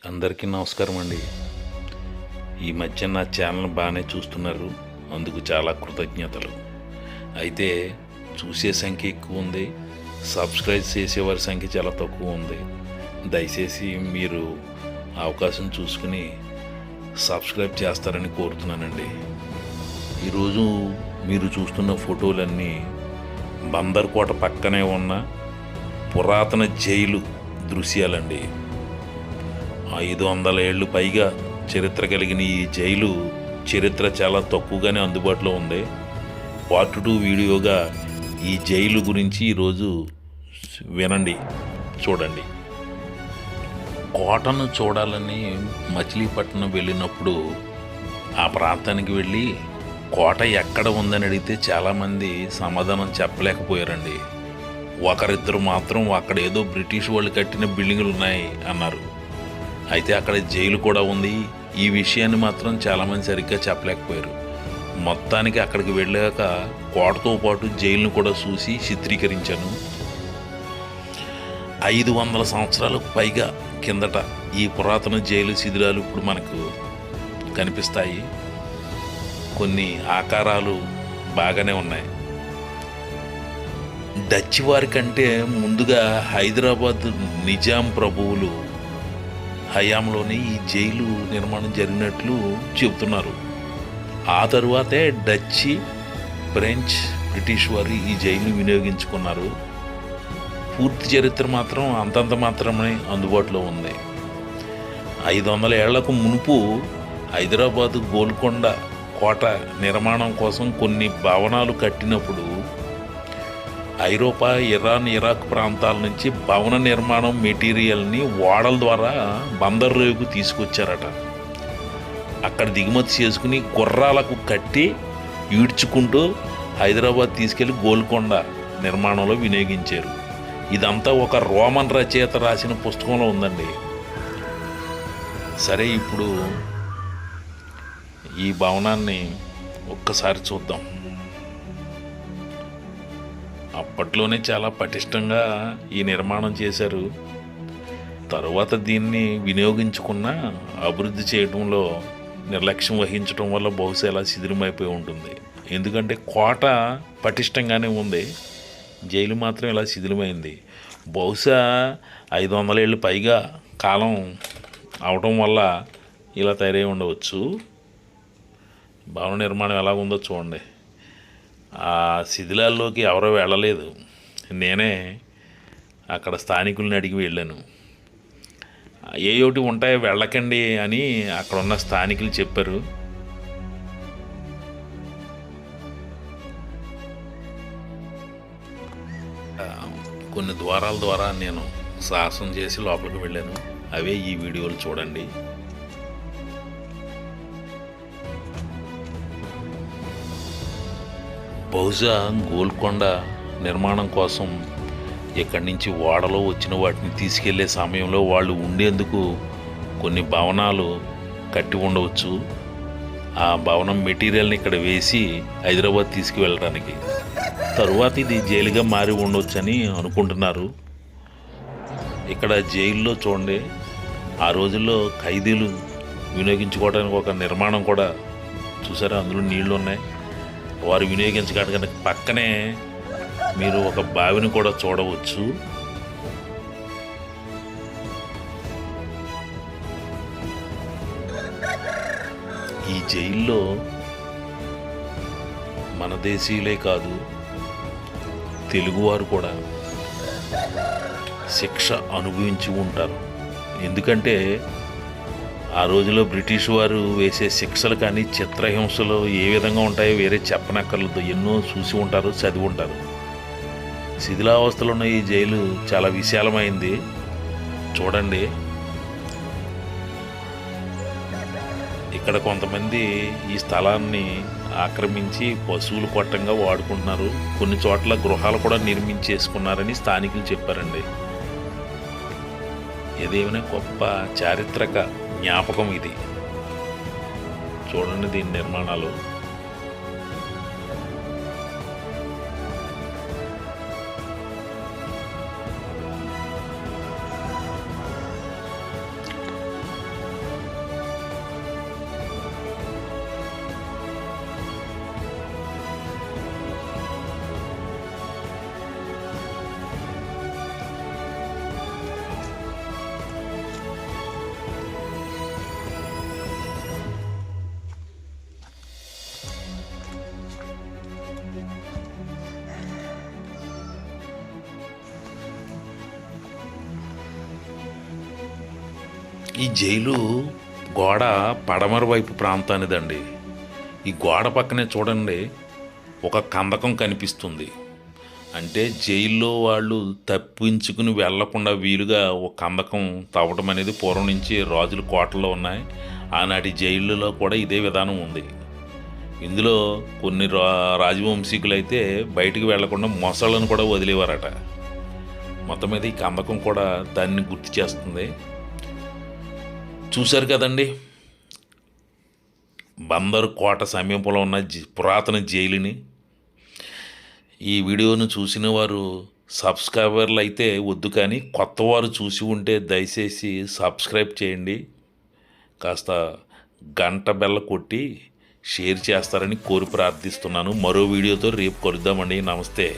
అందరికీ నమస్కారం అండి. ఈ మధ్య నా ఛానల్ బాగానే చూస్తున్నారు, అందుకు చాలా కృతజ్ఞతలు. అయితే చూసే సంఖ్య ఎక్కువ ఉంది, సబ్స్క్రైబ్ చేసేవారి సంఖ్య చాలా తక్కువ ఉంది. దయచేసి మీరు అవకాశం చూసుకుని సబ్స్క్రైబ్ చేస్తారని కోరుతున్నానండి. ఈరోజు మీరు చూస్తున్న ఫోటోలన్నీ బందర్కోట పక్కనే ఉన్న పురాతన జైలు దృశ్యాలండి. 500 ఏళ్ళు పైగా చరిత్ర కలిగిన ఈ జైలు చరిత్ర చాలా తక్కువగానే అందుబాటులో ఉంది. పార్ట్ 2 వీడియోగా ఈ జైలు గురించి ఈరోజు వినండి, చూడండి. కోటను చూడాలని మచిలీపట్నం వెళ్ళినప్పుడు ఆ ప్రాంతానికి వెళ్ళి కోట ఎక్కడ ఉందని అడిగితే చాలామంది సమాధానం చెప్పలేకపోయారండి. ఒకరిద్దరు మాత్రం అక్కడ ఏదో బ్రిటిష్ వాళ్ళు కట్టిన బిల్డింగులు ఉన్నాయి అన్నారు. అయితే అక్కడ జైలు కూడా ఉంది. ఈ విషయాన్ని మాత్రం చాలామంది సరిగ్గా చెప్పలేకపోయారు. మొత్తానికి అక్కడికి వెళ్ళాక కోటతో పాటు జైలును కూడా చూసి చిత్రీకరించాను. 500 సంవత్సరాలకు పైగా కిందట ఈ పురాతన జైలు శిథిలాలు ఇప్పుడు మనకు కనిపిస్తాయి. కొన్ని ఆకారాలు బాగానే ఉన్నాయి. డచ్ వారి కంటే ముందుగా హైదరాబాద్ నిజాం ప్రభువులు హయాంలోనే ఈ జైలు నిర్మాణం జరిగినట్లు చెబుతున్నారు. ఆ తరువాతే డచ్, ఫ్రెంచ్, బ్రిటిష్ వారు ఈ జైలును వినియోగించుకున్నారు. పూర్తి చరిత్ర మాత్రం అంతంత మాత్రమే అందుబాటులో ఉంది. 500 ఏళ్లకు మునుపు హైదరాబాద్ గోల్కొండ కోట నిర్మాణం కోసం కొన్ని భవనాలు కట్టినప్పుడు ఐరోపా, ఇరాన్, ఇరాక్ ప్రాంతాల నుంచి భవన నిర్మాణం మెటీరియల్ని ఓడల ద్వారా బందర్ రేవుకు తీసుకొచ్చారట. అక్కడ దిగుమతి చేసుకుని గుర్రాలకు కట్టి ఈడ్చుకుంటూ హైదరాబాద్ తీసుకెళ్లి గోల్కొండ నిర్మాణంలో వినియోగించారు. ఇదంతా ఒక రోమన్ రచయిత రాసిన పుస్తకంలో ఉందండి. సరే, ఇప్పుడు ఈ భవనాన్ని ఒక్కసారి చూద్దాం. అప్పట్లోనే చాలా పటిష్టంగా ఈ నిర్మాణం చేశారు. తరువాత దీన్ని వినియోగించుకున్న అభివృద్ధి చేయడంలో నిర్లక్ష్యం వహించడం వల్ల బహుశా ఇలా శిథిలమైపోయి ఉంటుంది. ఎందుకంటే కోట పటిష్టంగానే ఉంది, జైలు మాత్రం ఇలా శిథిలమైంది. బహుశా 500 ఏళ్ళు పైగా కాలం అవడం వల్ల ఇలా తయారై ఉండవచ్చు. భవన నిర్మాణం ఎలా ఉందో చూడండి. ఆ శిథిలాల్లోకి ఎవరో వెళ్ళలేదు. నేనే అక్కడ స్థానికుల్ని అడిగి వెళ్ళాను. ఏయోటి ఉంటాయో వెళ్ళకండి అని అక్కడ ఉన్న స్థానికులు చెప్పారు. కొన్ని ద్వారాల ద్వారా నేను సాహసం చేసి లోపలికి వెళ్ళాను. అవే ఈ వీడియోలు చూడండి. బహుశా గోల్కొండ నిర్మాణం కోసం ఇక్కడి నుంచి ఓడలో వచ్చిన వాటిని తీసుకెళ్లే సమయంలో వాళ్ళు ఉండేందుకు కొన్ని భవనాలు కట్టి ఉండవచ్చు. ఆ భవనం మెటీరియల్ని ఇక్కడ వేసి హైదరాబాద్ తీసుకువెళ్ళడానికి. తరువాత ఇది జైలుగా మారి ఉండవచ్చని అనుకుంటున్నారు. ఇక్కడ జైల్లో చూడండి, ఆ రోజుల్లో ఖైదీలు వినియోగించుకోవడానికి ఒక నిర్మాణం కూడా చూసారా, అందులో నీళ్లు ఉన్నాయి. వారు వినియోగించడానికి పక్కనే మీరు ఒక బావిని కూడా చూడవచ్చు. ఈ జైల్లో మన దేశీయులే కాదు, తెలుగువారు కూడా శిక్ష అనుభవించి ఉంటారు. ఎందుకంటే ఆ రోజులో బ్రిటిష్ వారు వేసే శిక్షలు కానీ చిత్రహింసలు ఏ విధంగా ఉంటాయో వేరే చెప్పనక్కర్లేదు. ఎన్నో చూసి ఉంటారు, చదివి ఉంటారు. శిథిలావస్థలో ఉన్న ఈ జైలు చాలా విశాలమైంది. చూడండి, ఇక్కడ కొంతమంది ఈ స్థలాన్ని ఆక్రమించి పశువులు కొట్టంగా వాడుకుంటున్నారు. కొన్ని చోట్ల గృహాలు కూడా నిర్మించేసుకున్నారని స్థానికులు చెప్పారండి. ఏదేమైనా గొప్ప చారిత్రక జ్ఞాపకం ఇది. చూడండి దీని నిర్మాణాలు. ఈ జైలు గోడ పడమర వైపు ప్రాంతానిదండి. ఈ గోడ పక్కనే చూడండి ఒక కందకం కనిపిస్తుంది. అంటే జైల్లో వాళ్ళు తప్పించుకుని వెళ్లకుండా వీలుగా ఒక కందకం తవ్వటం అనేది పూర్వం నుంచి రాజుల కోటల్లో ఉన్నాయి. ఆనాటి జైళ్ళలో కూడా ఇదే విధానం ఉంది. ఇందులో కొన్ని రాజవంశీకులు అయితే బయటికి వెళ్లకుండా మొసళ్ళను కూడా వదిలేవారట. మొత్తం మీద ఈ కందకం కూడా దాన్ని గుర్తు చేస్తుంది. చూశారు కదండి బందరు కోట సమీపంలో ఉన్న పురాతన జైలుని. ఈ వీడియోను చూసిన వారు సబ్స్క్రైబర్లు అయితే వద్దు, కానీ కొత్త వారు చూసి ఉంటే దయచేసి సబ్స్క్రైబ్ చేయండి. కాస్త గంట బెల్ల కొట్టి షేర్ చేస్తారని కోరి ప్రార్థిస్తున్నాను. మరో వీడియోతో రేపు కలుద్దామండి. నమస్తే.